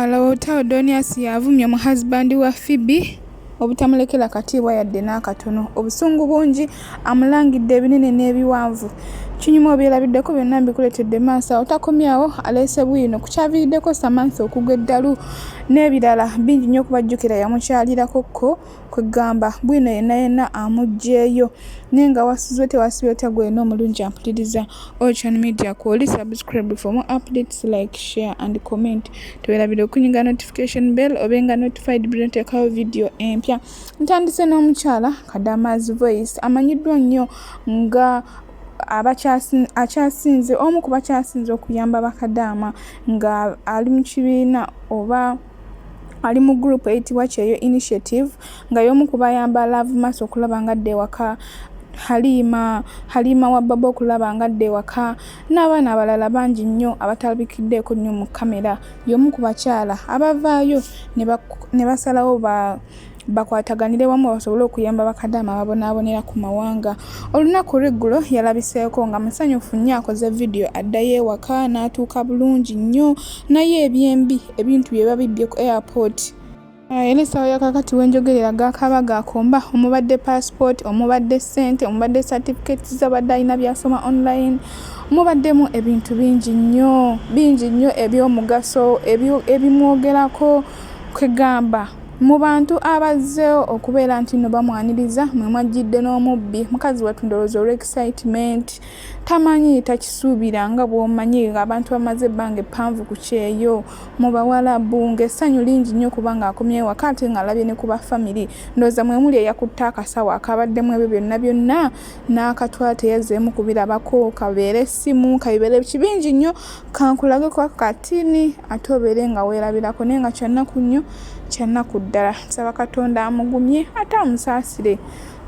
Mukyala w'Otawodoni Asiya avumye Omu-husband wa Phoebe obutamulekera katiibwa yadde n'akatono. Obusungu bungi amulangidde ebinene n'ebiwanvu. Kinyuma obyerabiddeko byonna mbikuleetedde maaso. Otakomyawo aleese Bwiino ku kyaviiriddeko Samantha okugwa eddalu n'ebirala bingi nnyo okubajjukira yamukyalirako kwegamba Bwiino yenna amuggyeeyo. Naye nga wasizwe tewasibye tagwena omulungi ampuliriza. Channel Media kwoli subscribe for more updates, like, share and comment. Tuwerabire okunyiga notification bell obenga notified buli nteekawo video empya. Ntandise n'omukyala Kadamaz Voice amanyiddwa nnyo nga akyasinze omu ku bakyasinze okuyamba bakadaama nga ali mu kibiina oba ali mu group eyitibwa Kyeyo Initiative nga y'omu ku bayamba Love Mass okulaba nga adda ewaka, Halima wa Baba okulaba nga adda ewaka n'abaana abalala bangi nnyo abatalabikiddeeko nnyo mu kamera. Y'omu ku bakyala abavaayo ne basalawo bakwataganire wamu basobole okuyamba bakadaama ababonaabonera ku mawanga. Olunaku lw'eggulo yalabiseeko nga musanyufu nnyo akoze video addayo ewaka n'atuuka bulungi nnyo naye ebyembi ebintu bye babibbye ku airport. Era essaawa ya kakati wenjogerera gaakaba gaakomba omubadde passport, omubadde ssente, omubadde certificates z'abadde alina byasoma online, mubaddemu ebintu bingi nnyo eby'omugaso ebimwogerako kwegamba mu bantu abazzeewo okubeera nti nno bamwaniriza mwe mwajjidde n'omubbi mukazi wattu ndowooza olw'excitement tamanyi takisuubira nga bw'omanyi abantu bamaze ebbanga eppanvu ku Kyeyo mu Bawalabu ng'essanyu lingi nnyo kubanga akomyewo waka ate ng'alabye ne ku bafamily. Ndowooza mwe muli eyakutte akasawo akabaddemu ebyo byonna n'akatwala teyazzeemu kubirabako kabeere essimu kabibeere kibingi nnyo kankulageko akatini ate obeere nga weerabirako naye nga kyannaku nnyo kyannaku ddala. Nsaba Katonda amugumye ate amusaasire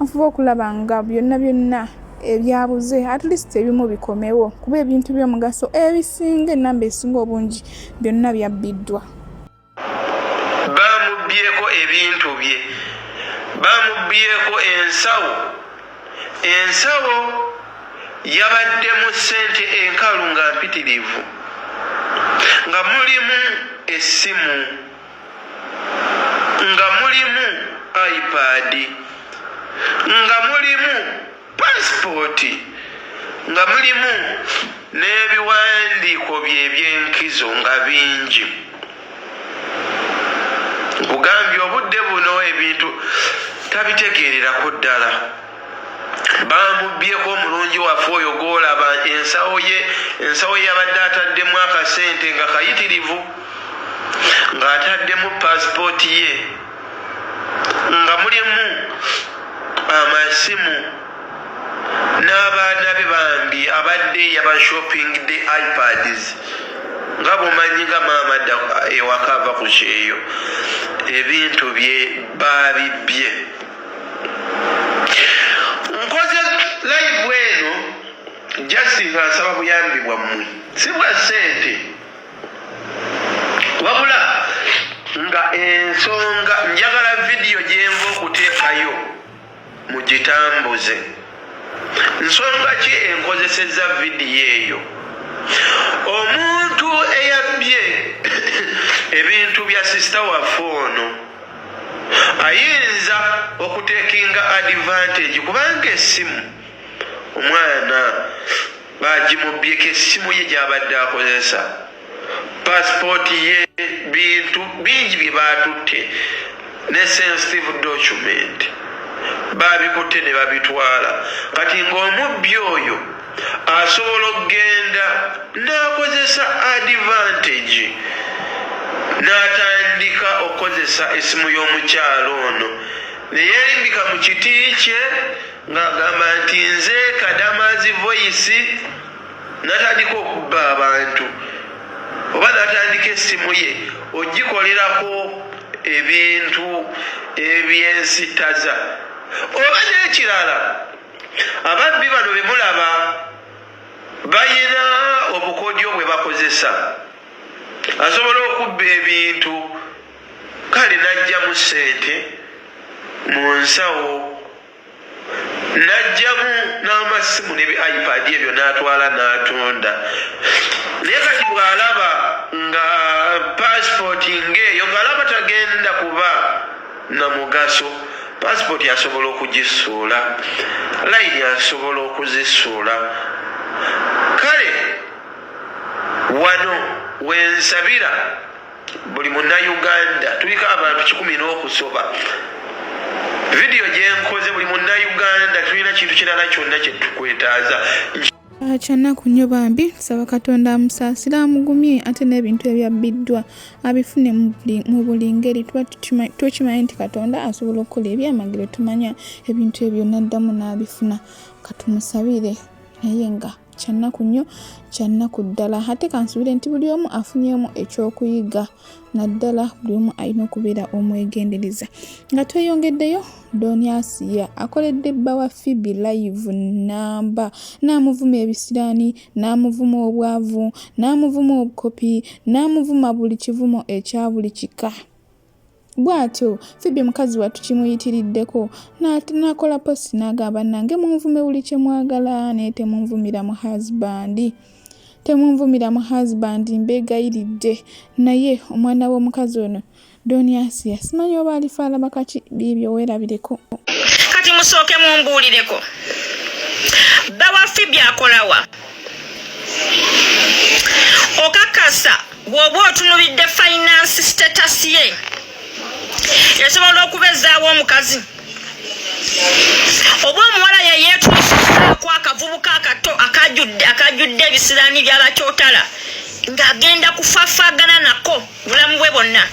afube okulaba nga byonna ebyabuze at least ebimu bikomewo kuba ebintu by'omugaso ebisinga enamba esinga obungi byonna byabbiddwa. Bamubbyeko ebintu bye, bamubbyeko ensawo yabaddemu ssente enkalu nga mpitirivu nga mulimu essimu, nga mulimu iPad, nga mulimu passport, nga mulimu n'ebiwandiiko bye eby'enkizo nga bingi. Nkugambye obudde buno ebintu tabitegeererako ddala. Bamubbyeko omulungi waffe oyo gw'olaba ensawo yabadde ataddemu akasente nga kayitirivu, ng'ataddemu passport ye, nga mulimu amasimu n'abaana be bambi abadde yaba shopping the iPads nga bw'omanyi nga maama adda ewaka ava ku Kyeyo. Ebintu bye babibbye. Nkoze live eno just nga nsaba buyambi bwammwe, si bwa ssente wabula nga ensonga njagala vidiyo gyenva okuteekayo mugitambuze. Nsonga ki enkozesezza vidiyo eyo? Omuntu eyabbye ebintu bya sisita waffe ono ayinza okutekinga advantage kubanga essimu omwana bagimubbyeko essimu ye gy'abadde akozesa, passport ye, bintu bingi bye baatutte ne sensitive document babikutte ne babitwala. Kati ng'omubbi oyo asobola okugenda n'akozesa advantage n'atandika okukozesa essimu y'omukyalo ono ne yeerimbika mu kiti kye ng'agamba nti nze Kadamaz Voice, n'atandika okubba abantu oba n'atandika essimu ye ogikolerako ebintu ebyensitaza. Oba n'ekirala ababbi bano be mulaba bayina obukodyo bwe bakozesa, asobola okubba ebintu kale n'ajjamu ssente mu nsawo, n'ajjamu n'amasimu ne iPad ebyo n'atwala n'atunda. Naye kati bw'alaba nga passport ng'eyo ng'alaba tagenda kuba na mugaso, pasipoti asobola okugisuula, layini asobola okuzisuula. Kale wano wensabira buli munnayuganda, tuliko abantu 10 n'okusoba. Vidiyo gyenkoze buli munnayuganda tulina kintu kirala kyonna kye tukwetaaza. Kyanaku nnyo bambi, tusaba Katonda amusaasire amugumye ate n'ebintu ebyabbiddwa abifune mu buli ngeri. Tuba tukimanyi nti Katonda asobola okukola ebyamagero, tumanya ebintu ebyo naddamu n'abifuna. Katumusabire naye nga kyanaku nnyo, kyanaku ddala. Ate kansubire nti buli omu afunyeemu ekyokuyiga, naddala buli omu alina okubeera omwegendereza. Nga tweyongeddeyo, Asiya akoledde bba wa Phoebe live namba, n'amuvuma ebisiraani, n'amuvuma obwavu, n'amuvuma obukopi, n'amuvuma buli kivumo ekya buli kika. Bw'atyo Phoebe mukazi wattu kimuyitiriddeko n'akola posti n'agamba nange munvume buli kye mwagala naye temunvumira mu husband. Temunvumira mu husband, mbeegayiridde. Naye omwana w'omukazi ono Asiya simanyi oba alifaala bakaki, biibyo weerabireko. Kati musooke mumbuulireko. Bba wa Phoebe akolawa? Okakasa bw'oba otunulidde finance status ye esobola okubezaawo omukazi. Oba omuwala ye yeetuusizaako akavubuka akato akajjudde ebisiraani by'abakyotala ng'agenda kufaafagana nako bulamu bwe bwonna.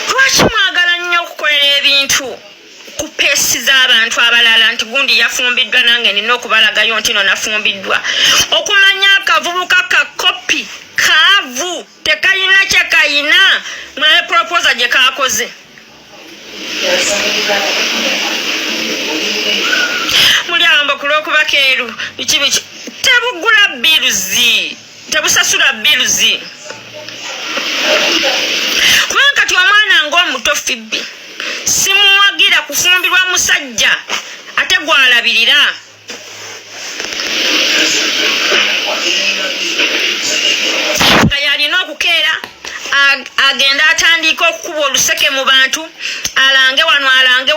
Lwaki mwagala nnyo okukolera ebintu ku peesi z'abantu abalala nti gundi yafumbiddwa nange nina okubalagayo nti no nafumbiddwa? Okumanya akavubuka ka kopi kaavu tekayina kye kayina mulabe proposa gye kaakoze. Mulyamba kulwokuba keeru biki tebugula biruzi, tebusasula biruzi. Kubanga kati omwana ng'omuto Phoebe simuwagira kufumbirwa musajja ate gwalabirira. Nga yalina okukeera agenda atandika okukuba oluseke mu bantu, alange wano alange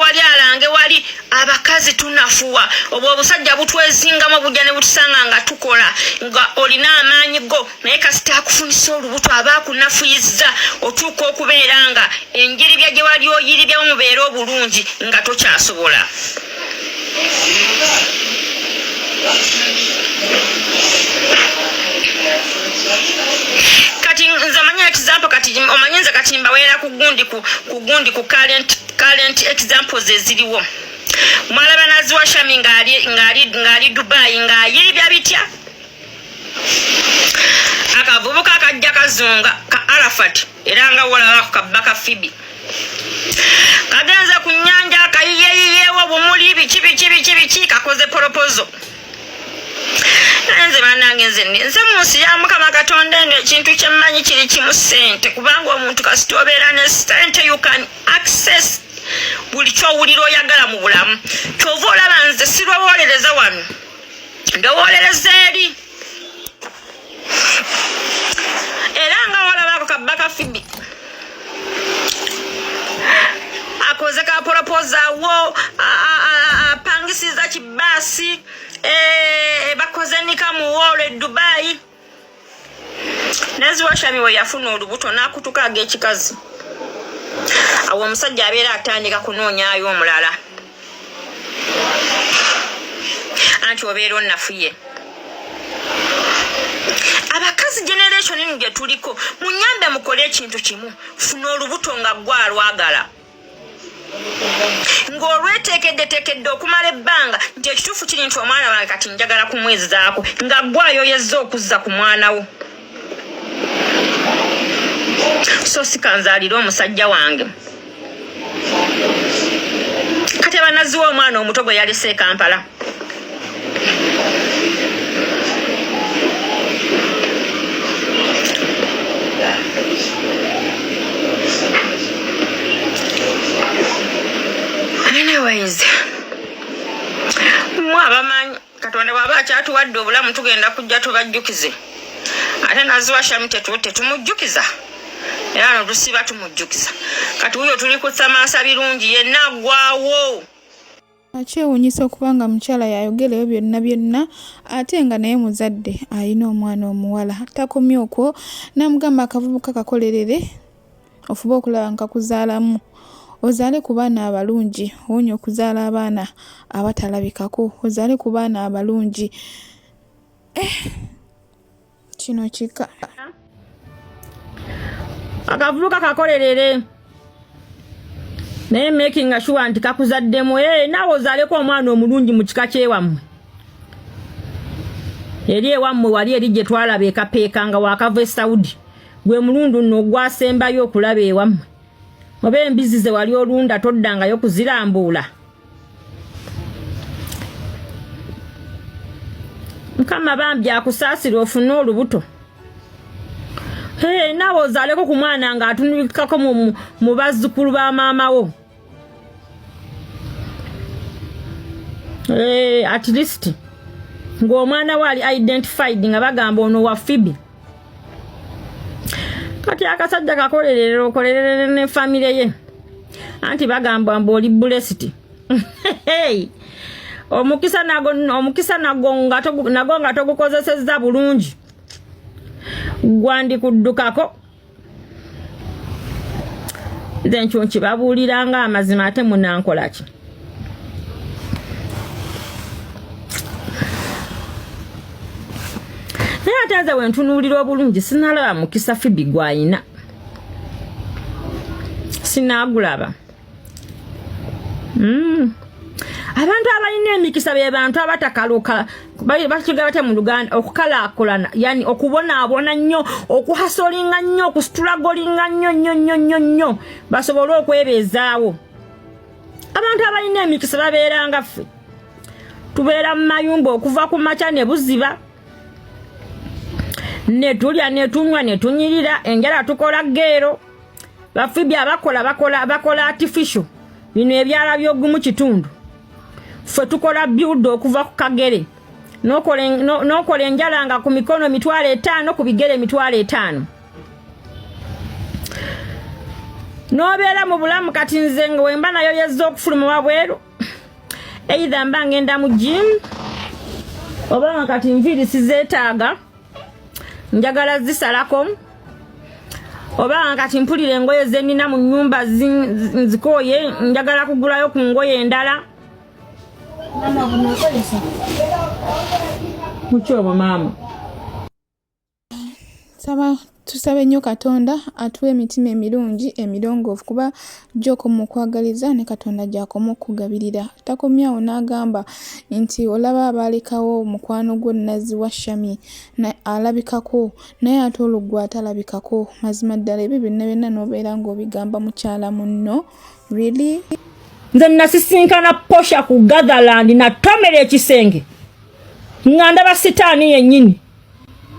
wali. Abakazi tunafuwa, obwo obusajja butwezingamu bujja ne butusanga nga tukola nga olina amaanyi go naye kasita akufunisa olubuto aba akunafuyizza otuuka okubeera nga enjiribya gye wali oyiribyawo mubeera obulungi nga tokyasobola. Kati nze manya example kati omanyi nze kati mbaweera ku gundi ku current examples eziriwo. Mwalaba naziwa Shami ngali Dubai ng'ayiribya bitya. Akavubuka akajja kazunga ka Arafat era nga walabako kabbaka Phoebe kagenza ku nnyanja akayiyeyiyewo bumuli biki kakoze proposal. Nze bannange nze mu nsi ya Mukama Katonda eno ekintu kyemmanyi kiri kimu ssente, kubanga omuntu kasita obeera ne ssente you can access buli kyowulira oyagala mu bulamu. Kyova olaba nze sirwowolereza wano, ndowolereza eri. Era nga olabako kabbaka Phoebe akoze ka proposa wo apangisiza kibaasi bakoze nika mu wolo e Dubai. Naziwa Shami we yafuna olubuto n'akutuka ag'ekikazi. Awo omusajja abeera atandika kunoonyaayo omulala anti obeera onnafuye. Abakazi generation eno gye tuliko munyambe mukole ekintu kimu, funa olubuto nga gwa lwagala ng'olweteekeddeteekedde okumala ebbanga nti ekituufu kiri nti omwana wange kati njagala kumwezizaako nga gwayoyezza okuzza ku mwana wo. So sikanzaalira omusajja wange kati banaziwa omwana omuto gwe yalese e Kampala. anyways abamanyi Katonda bw'aba akyatuwadde obulamu tugenda kujja tubajjukize ate naziwashamu tetumujjukiza era no tusiba tumujjukiza kati huyo tuli kusamasa birungi yenna aggwawo. Akyewuunyisa okuba nga mukyala yayogerayo byonna ate nga naye muzadde alina omwana omuwala. Takomye okwo n'amugamba akavubuka kakolerere ofube okulaba nkakuzaalamu ozaale ku baana abalungi owonye okuzaala abaana abatalabikako ozaale ku baana abalungi. Kino kika akavubuka kakolerere naye making sure nti kakuzaddemu naawe ozaaleko omwana omulungi mu kika kyewammwe eri ewammwe wali eri gye twalaba ekapeeka nga wakava e Saudi gwe mulundu nno ogwasembayo okulaba ewammwe oba embizi ze wali olunda toddangayo kuzirambuula. Mukama bambi akusaasira ofune olubuto naawe ozaaleko ku mwana nga atunulikako mu bazzukulu ba maama wo. At least ng'omwana we ali identified nga bagamba ono wa Phoebe. Kati akasajja kakolerere ne famire ye anti bagamba mbu oli blessed. Omukisa nago nga togukozesezza bulungi gwandi kuddukako nze nkyo nkibabuuliranga amazima ate munankola ki. Naye ate nze wentunuulira obulungi sinalaba mukisa Phoebe gwayina sinagulaba. Abantu abalina emikisa be bantu abatakaluka bakigabate mu Luganda okukalaakulana yani okubonaabona nnyo okuhasolinga nnyo okusitulagolinga nnyo basobole okwebeezaawo. Abantu abalina emikisa babeeranga ffe tubeera mu mayumba okuva ku makya ne buziba ne tulya ne tunywa ne tunyirira enjala tukola geero. Bafibi bakola artificial bino ebyala by'ogumu kitundu ffe tukola build okuva ku kagere n'okola enjala nga ku mikono 5,000 ku bigere 5,000 n'obeera mu bulamu. Kati nze nga wemba nayo yezza okufuluma wabweru either mba ngenda mu gym oba nga kati nviiri sizeetaaga njagala zisalako oba nga kati mpulira engoye ze nnina mu nnyumba nzikooye njagala kugulayo ku ngoye endala. Mama bunakolesa muchobo mama tusabe nnyo Katonda atuwe emitima emirungi emirongoofu kuba gy'okoma okwagaliza ne Katonda gy'akoma okugabirira. Takomyawo n'agamba nti olaba abaalekawo mukwano gwo Naziwa Shami alabikako naye ate olugwa atalabikako. Mazima ddala ebyo byonna n'obeera ng'obigamba mukyala munno. Really? Nze nasisinkana posha ku Gatherland na tomera ekisenge nga ndaba sitaani yennyini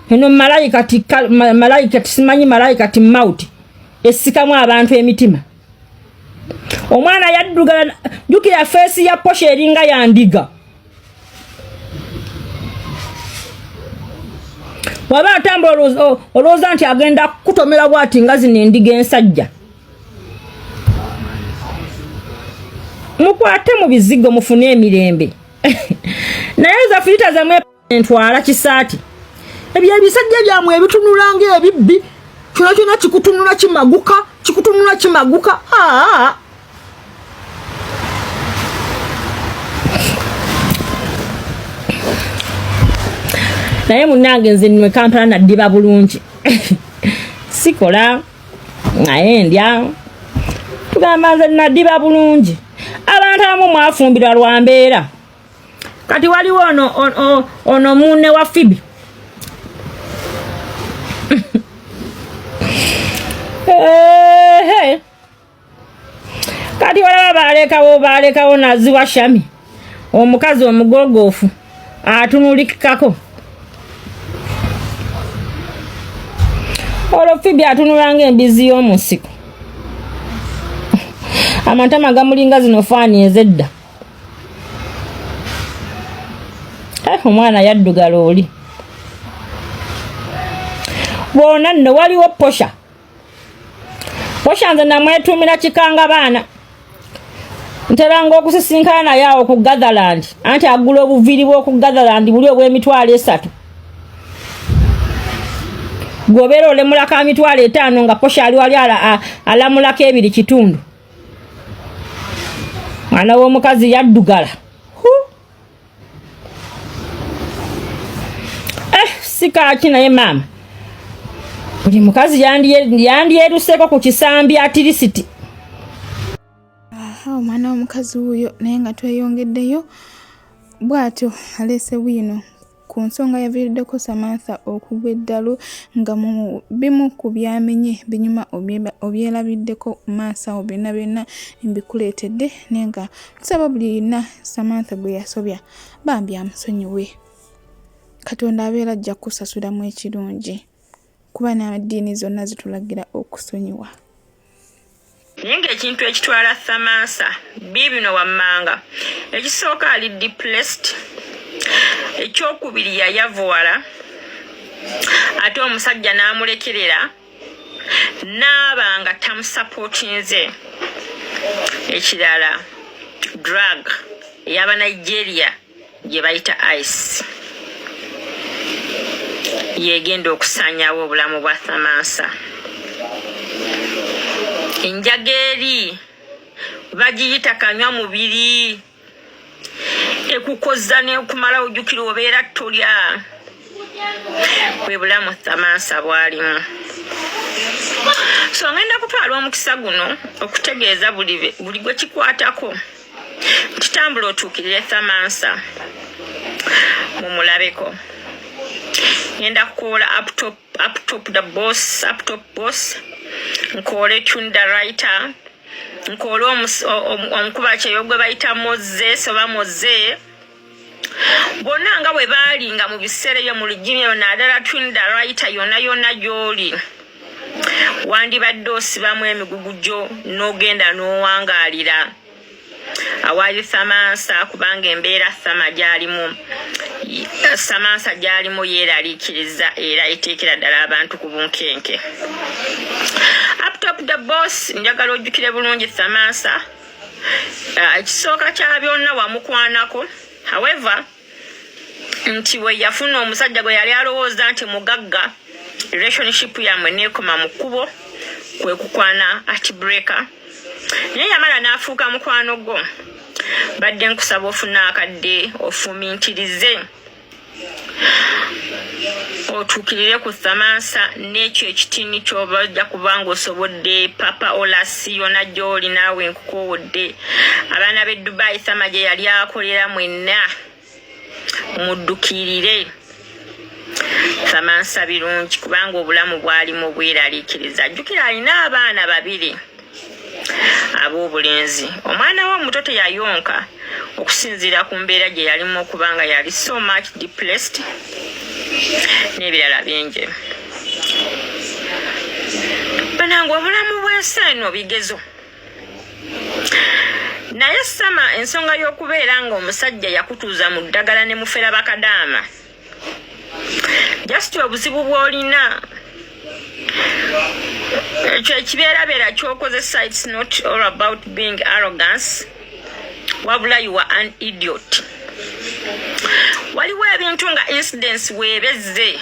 eno malayika simanyi malayika ti mauti esikamu abantu emitima. Omwana yaddugala jukira feesi ya posha eringa ya ndiga. Waba atambula olowooza nti agenda kutomera bwati nga zino endiga ensajja. Mukwate mu bizigo mufune emirembe. Naye za filita za mwe ntwala kisaati. Ebyo ebisajja byamwe ebitunulanga ebibbi. Kyona kikutunula kimaguka. Naye munnange nze nnwe Kampala naddiba bulungi. Sikola naye ndya. Tugamba nze naddiba bulungi. Abantu abamu mwafumbirwa lwa mbeera. Kati waliwo ono munne wa Phoebe. Kati walaba balekawo Naziwa Shami omukazi omugogoofu atunulikako. Olwo Phoebe atunulanga embizi y'omunsiko. amantama gamulinga zino faani ezedda. Omwana yaddugala oli. Bwona nno waliwo Posha. Posha nze namwetuumira kikanga baana. Nteranga okusisinkana naye awo ku Gatherland. Anti agula obuviiri bw'oku Gatherland buli obw'emitwalo 3. Gobeera olemulako emitwalo 5 nga Posha ali wali alamulako 2 kitundu. Mwana w'omukazi yaddugala. Sikaaki naye maama. Buli mukazi yandyeruseeko ku kisambi atirisiti. Omwana w'omukazi wuyo naye nga tweyongeddeyo bw'atyo aleese Bwiino ku nsonga yaviiriddeko Samantha okugwa eddalu nga mu bimu ku byamenye binyuma obyerabiddeko mu maaso awo byonna mbikuleetedde naye nga tusaba buli yenna Samantha gwe yasobya bambi amusonyiwe. Katonda abeera ajja kusasulamu ekirungi kuba n'addiini zonna zitulagira okusonyiwa. Ninga ekintu ekitwala Samantha Bwiino wammanga ekisooka ali depressed, ekyokubiri yayavuwala ate omusajja n'amulekerera n'aba nga tamusapootinze. Ekirala drug ey'aba Nigeria gye bayita ice yegenda okusaanyaawo obulamu bwa Samantha. Enjaga eri bagiyita kanywa mubiri ekukozza n'ekumala ojjukira obeera tolya. Bwe bulamu Samantha bwalimu. So ngenda kutwala omukisa guno okutegeeza buli gwe kikwatako kitambula otuukirire Samantha mumulabeko. Ngenda kukoola up top boss nkoole tunda writer nkoole omukuba kyeyo gwe bayita moze soba moze bonna nga bwe baalinga mu biseera ebyo mu lujimi eyo naddala tunda writer yonna gy'oli wandibadde osibamu emigugu gyo n'ogenda n'owangaalira awaali Samantha kubanga embeera Samantha gy'alimu yeeraliikiriza era eteekera ddala abantu ku bunkenke. Up top the boss njagala ojjukire bulungi Samantha. Ekisooka kya byonna wamukwanako. However, nti we yafuna omusajja gwe yali alowooza nti mugagga relationship yamwe neekoma mu kkubo kwe kukwana ati breaker. Naye yamala n'afuuka mukwano gwo. Badde nkusaba ofuna akadde ofumintirize otuukirire ku Samantha n'ekyo ekitini ky'oba ojja kubanga osobodde papa olasi yonna gy'oli naawe nkukoowodde. Abaana b'e Dubai Sama gye yali akolera mwenna muddukirire Samantha birungi kubanga obulamu bwalimu bweraliikiriza. Jjukira alina abaana 2 ab'obulenzi. Omwana we omuto teyayonka okusinziira ku mbeera gye yalimu okubanga yali so much depressed n'ebirala bingi. Banange obulamu bw'ensi eno bigezo. Naye Sama ensonga y'okubeera nga omusajja yakutuuza mu ddagala ne mufera bakadaama. Just obuzibu bw'olina ekyo ekibeerabeera ky'okozesa it's not all about being arrogance wabula you are an idiot. Waliwo ebintu nga incidents weebezze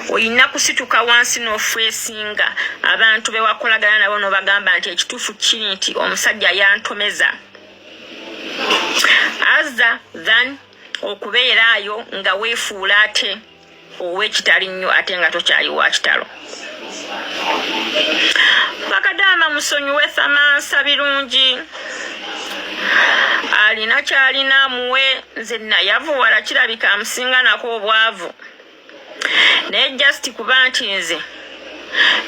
oyina kusituka wansi n'ofeesinga abantu be wakolagana nabo n'obagamba nti ekituufu kiri nti omusajja yantomeza other than okubeeraayo nga weefuula ate ow'ekitali nnyo ate nga tokyali wa kitalo. Bakadaama musonyiwe Samantha birungi. Alina kyalina muwe nze nayavuwala kirabika amusinga nako obwavu. Naye just kuba nti nze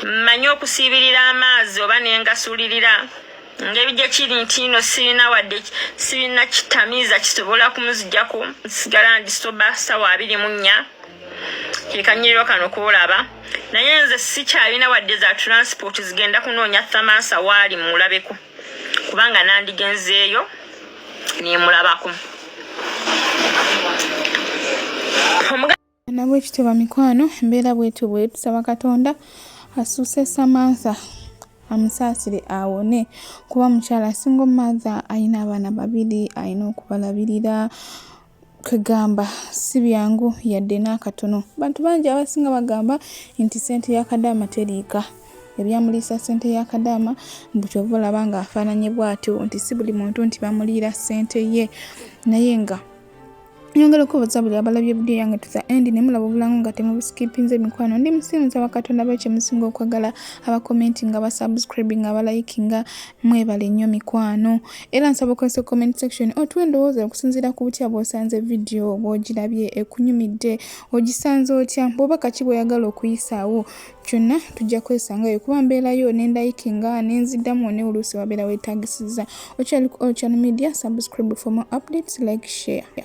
mmanyi okusiibirira amazzi oba nengasulirira ng'ebijja kiri nti ino sirina kitamiiza kisobola kumuzijjako nsigala ndisoba ssaawa 24 kekanyiriro kano koolaba. Naye nze sikyalina wadde za transport zigenda kunoonya Samantha waali mulabeko kubanga nandigenzeeyo nemulabako. Nabwe kiteba mikwano embeera bwetu bwe tusaba Katonda asuuse Samantha amusaasire awone kuba mukyala single mother ayina abaana babiri ayina okubalabirira kegamba si byangu yadde n'akatono. Bantu bangi abasinga bagamba nti ssente y'akadaama teriika. Ebyamuliisa ssente y'akadaama mbu kyova olaba nga afaananye bw'atyo nti si buli muntu nti bamuliira ssente ye. Naye nga nyongera okubaza buli abalabye vidiyo yange to the end ne mulaba obulamu nga temubuskipinze mikwano. Ndi musimuza Bakatonda bakye musinga okwagala abakommenti nga basubscribing abalikinga mwebale nnyo mikwano. Era nsaba okozesa comment section otuwe endowooza okusinziira ku butya bw'osanze vidiyo bw'ogirabye ekunyumidde ogisanze otya bw'oba kaki bw'oyagala okuyisaawo kyonna tujja kwesangayo kuba mbeerayo nendayikinga nenziddamu ne oluusi wabeera weetagisiza. Okyali ku Channel Media, subscribe for more updates, like, share.